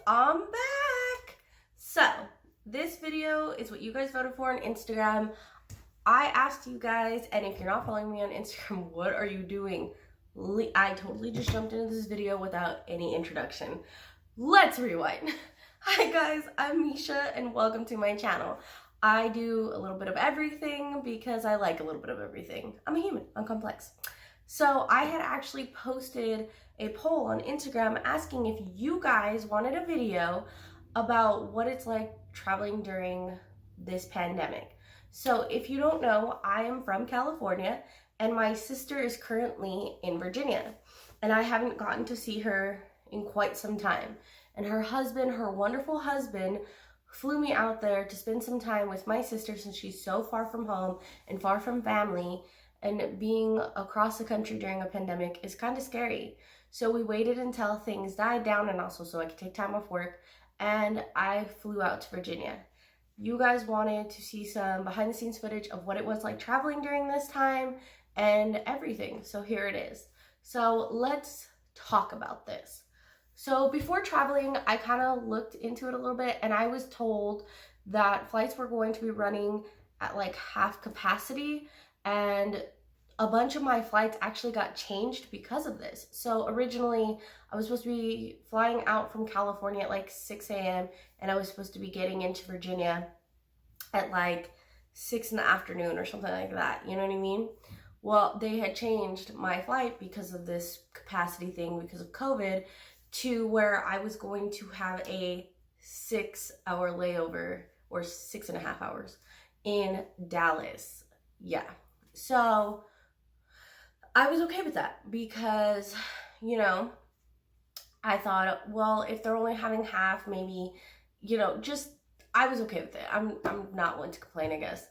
I'm back. So this video is what you guys voted for on Instagram. I asked you guys, and if you're not following me on Instagram, what are you doing? I totally just jumped into this video without any introduction. Let's rewind. Hi guys, I'm Misha and welcome to my channel. I do a little bit of everything because I like a little bit of everything. I'm a human, I'm complex. So I had actually posted a poll on Instagram asking if you guys wanted a video about what it's like traveling during this pandemic. So if you don't know, I am from California and my sister is currently in Virginia, and I haven't gotten to see her in quite some time. And her husband, her wonderful husband, flew me out there to spend some time with my sister since she's so far from home and far from family. And being across the country during a pandemic is kind of scary. So we waited until things died down and also so I could take time off work, and I flew out to Virginia. You guys wanted to see some behind the scenes footage of what it was like traveling during this time and everything. So here it is. So let's talk about this. So before traveling, I kind of looked into it a little bit and I was told that flights were going to be running at like half capacity, and a bunch of my flights actually got changed because of this. So originally I was supposed to be flying out from California at like 6 a.m. and I was supposed to be getting into Virginia at like 6 in the afternoon or something like that. You know what I mean? Well, they had changed my flight because of this capacity thing, because of COVID, to where I was going to have a 6-hour layover, or 6.5 hours in Dallas. Yeah. So I was okay with that because, you know, I thought, well, if they're only having half, maybe, you know, just, I was okay with it. I'm not one to complain, I guess.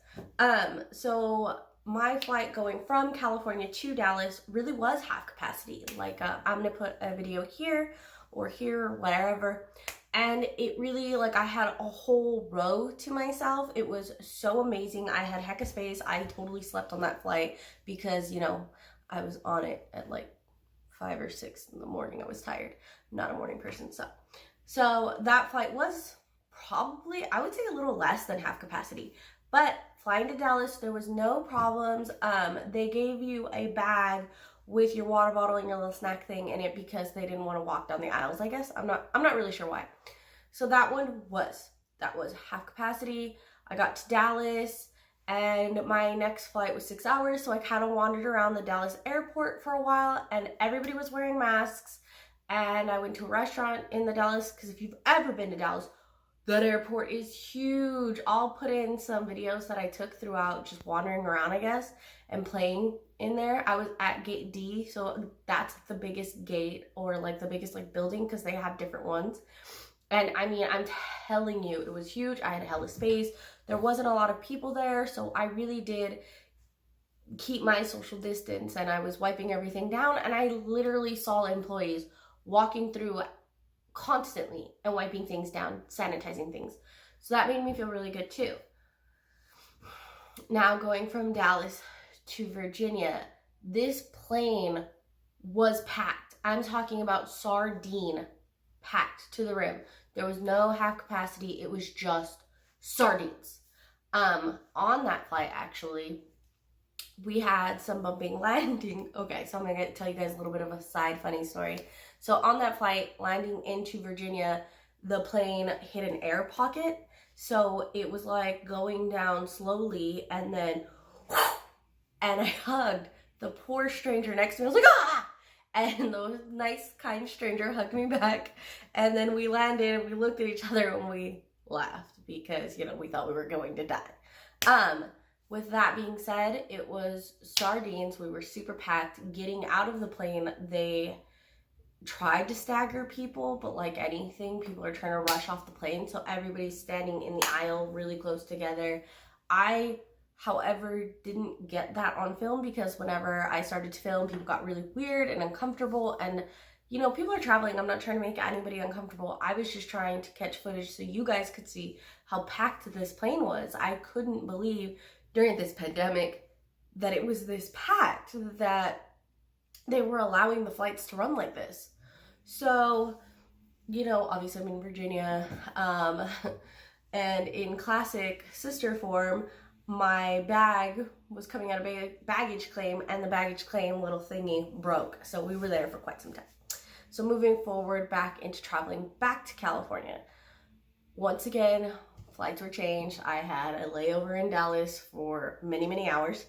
So my flight going from California to Dallas really was half capacity. Like, I'm gonna put a video here or here, wherever. And it really, like, I had a whole row to myself. It was so amazing. I had heck of space. I totally slept on that flight because, you know, I was on it at like 5 or 6 in the morning. I was tired. I'm not a morning person. So that flight was probably, I would say, a little less than half capacity. But flying to Dallas, there was no problems. They gave you a bag with your water bottle and your little snack thing in it because they didn't want to walk down the aisles, I guess. I'm not really sure why. So that was half capacity. I got to Dallas and my next flight was 6 hours, so I kind of wandered around the Dallas airport for a while and everybody was wearing masks. And I went to a restaurant in the Dallas, because if you've ever been to Dallas, that airport is huge. I'll put in some videos that I took throughout just wandering around, I guess, and playing in there. I was at gate D, so that's the biggest gate, or like the biggest like building, because they have different ones. And I mean, I'm telling you, it was huge. I had hella space. There wasn't a lot of people there, so I really did keep my social distance and I was wiping everything down, and I literally saw employees walking through constantly and wiping things down, sanitizing things. So that made me feel really good too. Now going from Dallas to Virginia, this plane was packed. I'm talking about sardine packed to the rim. There was no half capacity. It was just sardines. On that flight, actually, we had some bumping landing. Okay, so I'm gonna tell you guys a little bit of a side funny story. So on that flight, landing into Virginia, the plane hit an air pocket. So it was like going down slowly, and then, and I hugged the poor stranger next to me. I was like, ah! And the nice, kind stranger hugged me back. And then we landed, and we looked at each other, and we laughed because, you know, we thought we were going to die. With that being said, it was sardines. We were super packed. Getting out of the plane, they tried to stagger people, but like anything, people are trying to rush off the plane, so everybody's standing in the aisle really close together. I, however, didn't get that on film because whenever I started to film, people got really weird and uncomfortable, and you know, people are traveling. I'm not trying to make anybody uncomfortable. I was just trying to catch footage so you guys could see how packed this plane was. I couldn't believe during this pandemic that it was this packed, that they were allowing the flights to run like this. So you know, obviously I'm in Virginia, and in classic sister form, my bag was coming out of baggage claim, and the baggage claim little thingy broke. So we were there for quite some time. So moving forward back into traveling back to California. Once again, flights were changed. I had a layover in Dallas for many, many hours.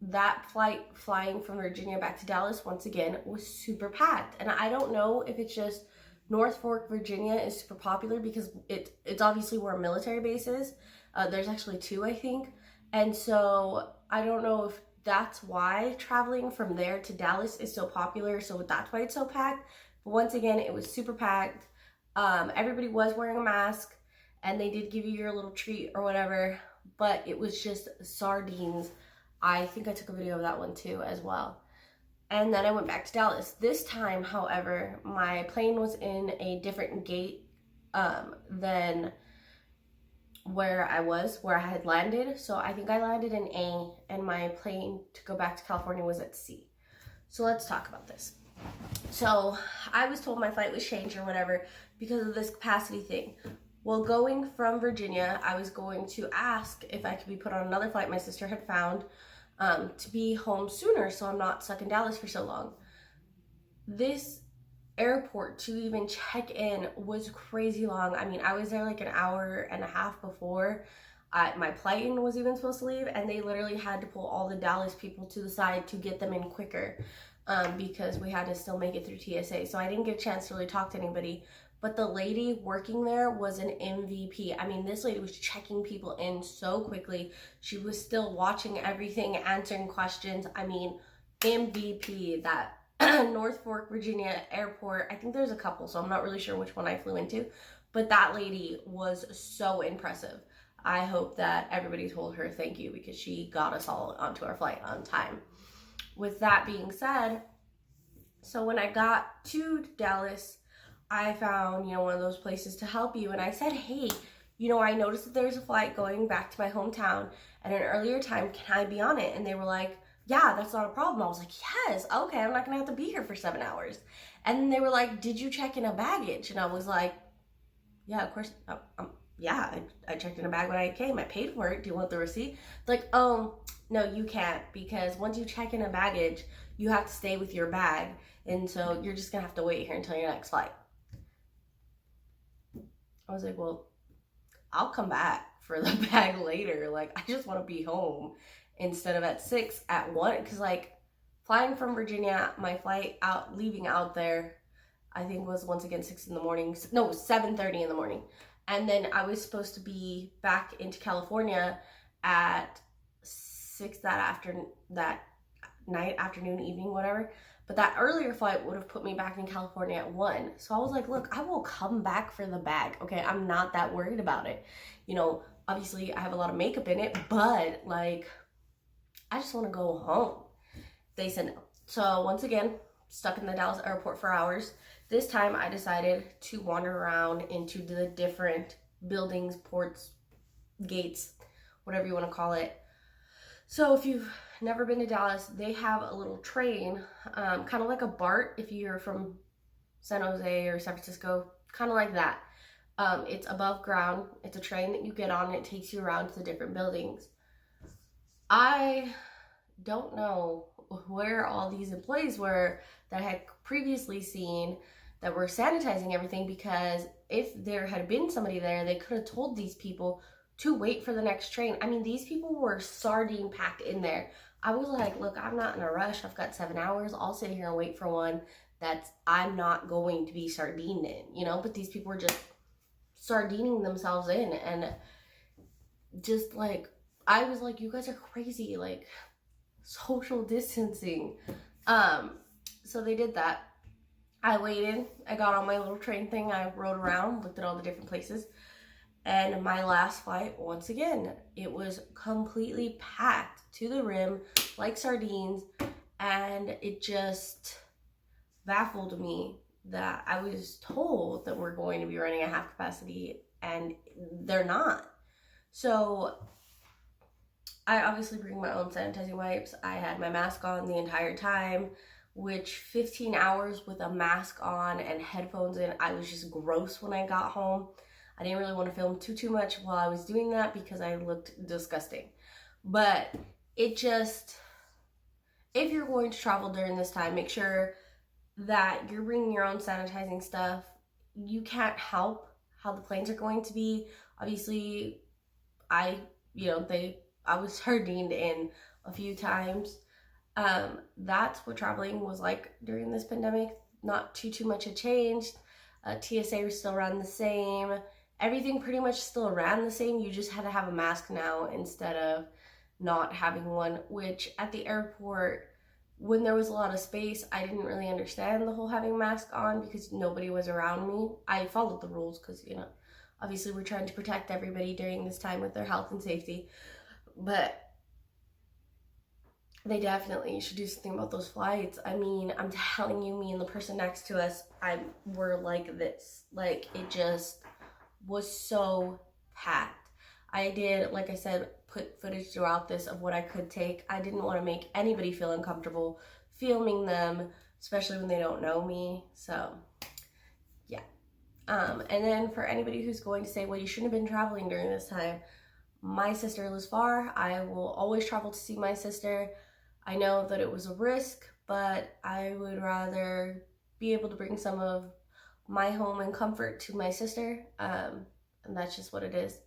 That flight flying from Virginia back to Dallas, once again, was super packed. And I don't know if it's just North Fork, Virginia is super popular because it's obviously where a military base is. There's actually two, I think. And so I don't know if that's why traveling from there to Dallas is so popular. So that's why it's so packed. But once again, it was super packed. Everybody was wearing a mask, and they did give you your little treat or whatever. But it was just sardines. I think I took a video of that one too as well. And then I went back to Dallas. This time, however, my plane was in a different gate than where I had landed. So I think I landed in A, and my plane to go back to California was at C. So let's talk about this. So I was told my flight was changed or whatever because of this capacity thing. Well, going from Virginia, I was going to ask if I could be put on another flight my sister had found to be home sooner so I'm not stuck in Dallas for so long. This airport to even check in was crazy long. I mean, I was there like an hour and a half before my plane was even supposed to leave, and they literally had to pull all the Dallas people to the side to get them in quicker because we had to still make it through TSA. So I didn't get a chance to really talk to anybody. But the lady working there was an MVP. I mean, this lady was checking people in so quickly. She was still watching everything, answering questions. I mean, MVP. That North Fork, Virginia airport. I think there's a couple, so I'm not really sure which one I flew into. But that lady was so impressive. I hope that everybody told her thank you because she got us all onto our flight on time. With that being said, so when I got to Dallas, I found, one of those places to help you. And I said, hey, I noticed that there's a flight going back to my hometown at an earlier time. Can I be on it? And they were like, yeah, that's not a problem. I was like, yes, okay, I'm not going to have to be here for 7 hours. And then they were like, did you check in a baggage? And I was like, yeah, of course. Yeah, I checked in a bag when I came. I paid for it. Do you want the receipt? Like, oh, no, you can't, because once you check in a baggage, you have to stay with your bag. And so you're just going to have to wait here until your next flight. I was like, well, I'll come back for the bag later. Like, I just want to be home instead of at 6 at 1. Because, like, flying from Virginia, my flight leaving out there, I think was once again 6 in the morning. No, 7:30 in the morning. And then I was supposed to be back into California at 6 that night, afternoon, evening, whatever. But that earlier flight would have put me back in California at 1. So I was like, look, I will come back for the bag. Okay, I'm not that worried about it. Obviously I have a lot of makeup in it, but like, I just want to go home. They said no. So once again, stuck in the Dallas airport for hours. This time I decided to wander around into the different buildings, ports, gates, whatever you want to call it. So if you've never been to Dallas, they have a little train, kind of like a BART if you're from San Jose or San Francisco, kind of like that. It's above ground. It's a train that you get on, and it takes you around to the different buildings. I don't know where all these employees were that I had previously seen that were sanitizing everything, because if there had been somebody there, they could have told these people to wait for the next train. I mean, these people were sardine packed in there. I was like, look, I'm not in a rush. I've got 7 hours. I'll sit here and wait for one that I'm not going to be sardined in, But these people were just sardining themselves in. And just like, I was like, you guys are crazy. Like, social distancing. So they did that. I waited. I got on my little train thing. I rode around, looked at all the different places. And my last flight, once again, it was completely packed to the rim like sardines. And it just baffled me that I was told that we're going to be running at half capacity, and they're not. So I obviously bring my own sanitizing wipes. I had my mask on the entire time. which 15 hours with a mask on and headphones in, I was just gross when I got home. I didn't really want to film too much while I was doing that because I looked disgusting. But it just, if you're going to travel during this time, make sure that you're bringing your own sanitizing stuff. You can't help how the planes are going to be. Obviously, I was sardined in a few times. That's what traveling was like during this pandemic. Not too much had changed. TSA still ran the same. Everything pretty much still ran the same. You just had to have a mask now instead of not having one, which at the airport, when there was a lot of space, I didn't really understand the whole having a mask on because nobody was around me. I followed the rules because, obviously we're trying to protect everybody during this time with their health and safety. But they definitely should do something about those flights. I mean, I'm telling you, me and the person next to us, were like this. Like, it just was so packed. I did, like I said, put footage throughout this of what I could take. I didn't want to make anybody feel uncomfortable filming them, especially when they don't know me. So, yeah. And then for anybody who's going to say, well, you shouldn't have been traveling during this time. My sister lives far. I will always travel to see my sister. I know that it was a risk, but I would rather be able to bring some of my home and comfort to my sister, and that's just what it is.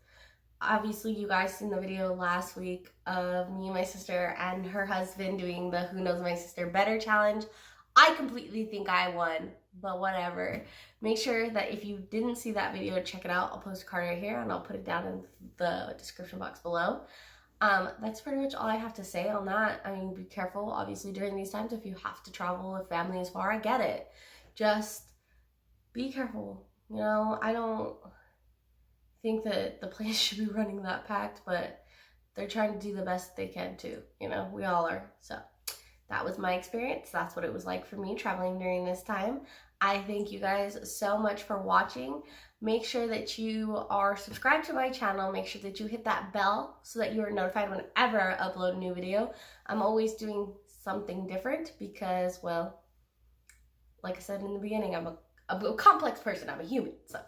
Obviously, you guys seen the video last week of me and my sister and her husband doing the Who Knows My Sister Better challenge. I completely think I won, but whatever. Make sure that if you didn't see that video, check it out. I'll post a card right here and I'll put it down in the description box below. That's pretty much all I have to say on that. I mean, be careful, obviously, during these times. If you have to travel, if family is far, I get it. Just be careful. I don't think that the place should be running that packed, but they're trying to do the best they can too. We all are. So that was my experience. That's what it was like for me traveling during this time. I thank you guys so much for watching. Make sure that you are subscribed to my channel. Make sure that you hit that bell so that you are notified whenever I upload a new video. I'm always doing something different because, well, like I said in the beginning, I'm a complex person. I'm a human, so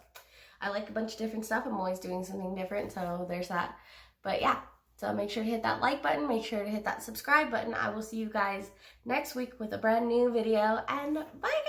I like a bunch of different stuff. I'm always doing something different, so there's that. But yeah, so make sure to hit that like button. Make sure to hit that subscribe button. I will see you guys next week with a brand new video, and bye guys!